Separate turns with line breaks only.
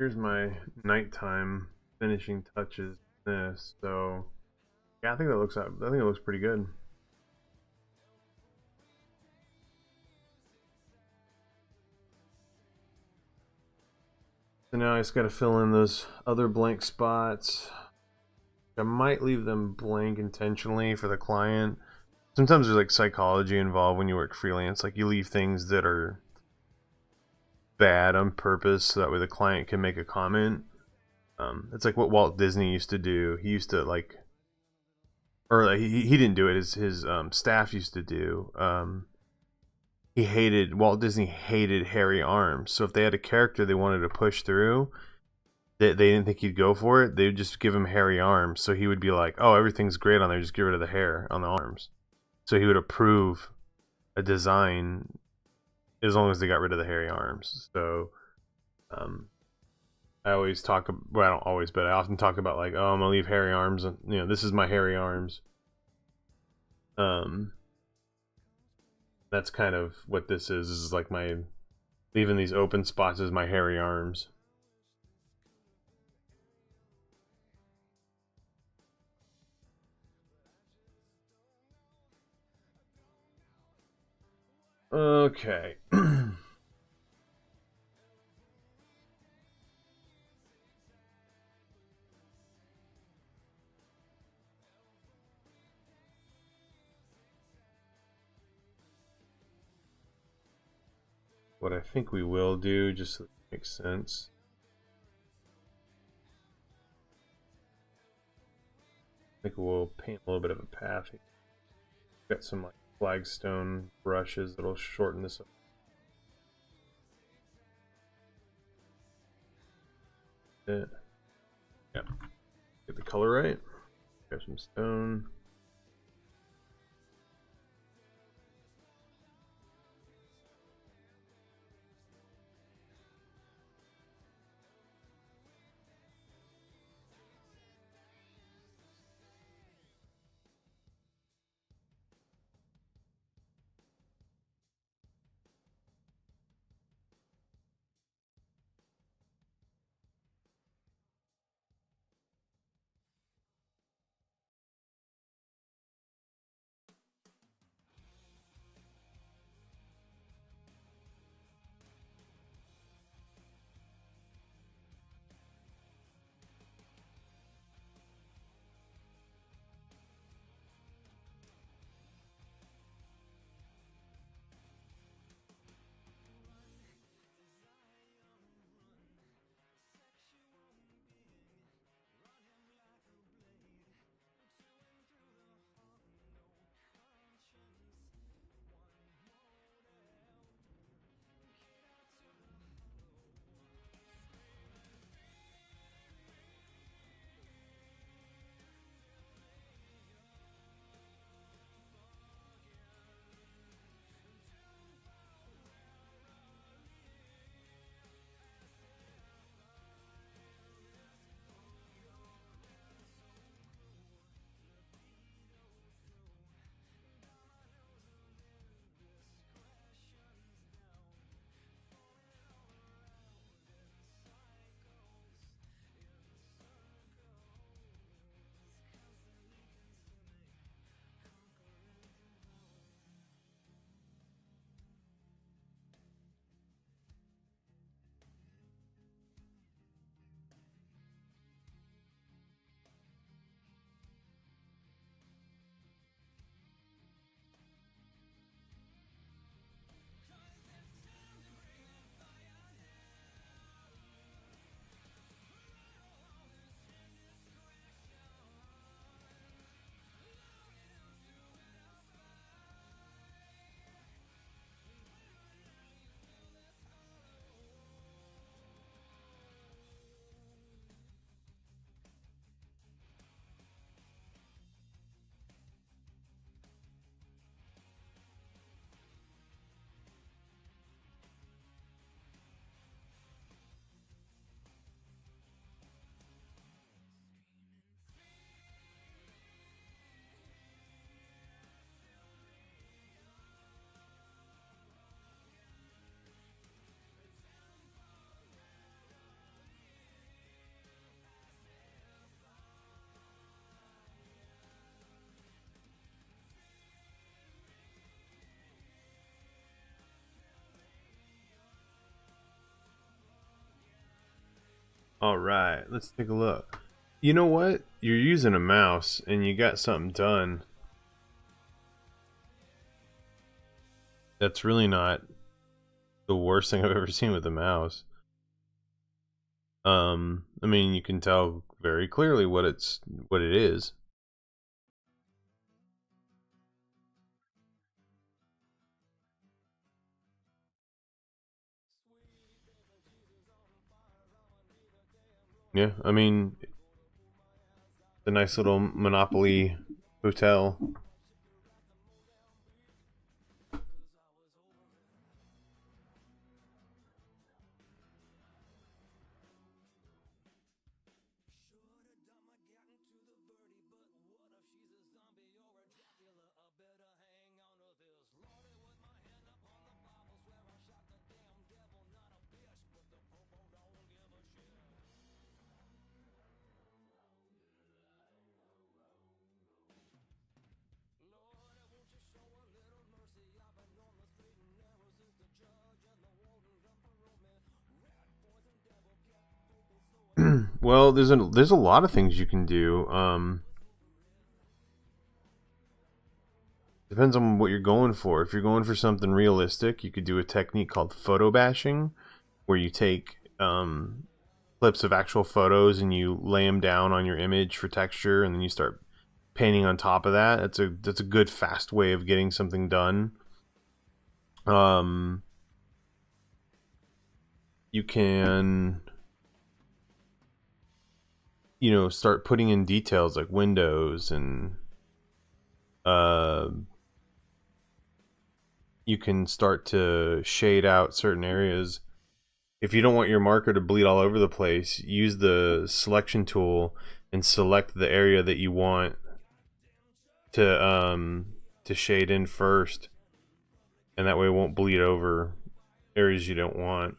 here's my nighttime finishing touches. This, so yeah, I think it looks pretty good. So now I just got to fill in those other blank spots. I might leave them blank intentionally for the client. Sometimes there's like psychology involved when you work freelance. Like you leave things that are bad on purpose so that way the client can make a comment. It's like what Walt Disney used to do. He used to like, or like, he didn't do it. His staff used to do. Walt Disney hated hairy arms. So if they had a character they wanted to push through, they didn't think he'd go for it. They would just give him hairy arms. So he would be like, "Oh, everything's great on there. Just get rid of the hair on the arms." So he would approve a design as long as they got rid of the hairy arms. So um, I always talk. Well, I don't always, but I often talk about like, "Oh, I'm gonna leave hairy arms. And, this is my hairy arms." Um, that's kind of what this is. This is like my leaving these open spots as my hairy arms. Okay. What I think we will do, just so it makes sense. I think we'll paint a little bit of a path. Got some like flagstone brushes that'll shorten this up. Yeah. Get the color right. Grab some stone. All right, let's take a look. You know what? You're using a mouse and you got something done. That's really not the worst thing I've ever seen with a mouse. I mean, you can tell very clearly what it is. Yeah, I mean, the nice little Monopoly hotel. Well, there's a lot of things you can do. Depends on what you're going for. If you're going for something realistic, you could do a technique called photo bashing, where you take clips of actual photos and you lay them down on your image for texture, and then you start painting on top of that. That's a good fast way of getting something done. You can, you know, start putting in details like windows, and you can start to shade out certain areas. If you don't want your marker to bleed all over the place, use the selection tool and select the area that you want to shade in first, and that way it won't bleed over areas you don't want.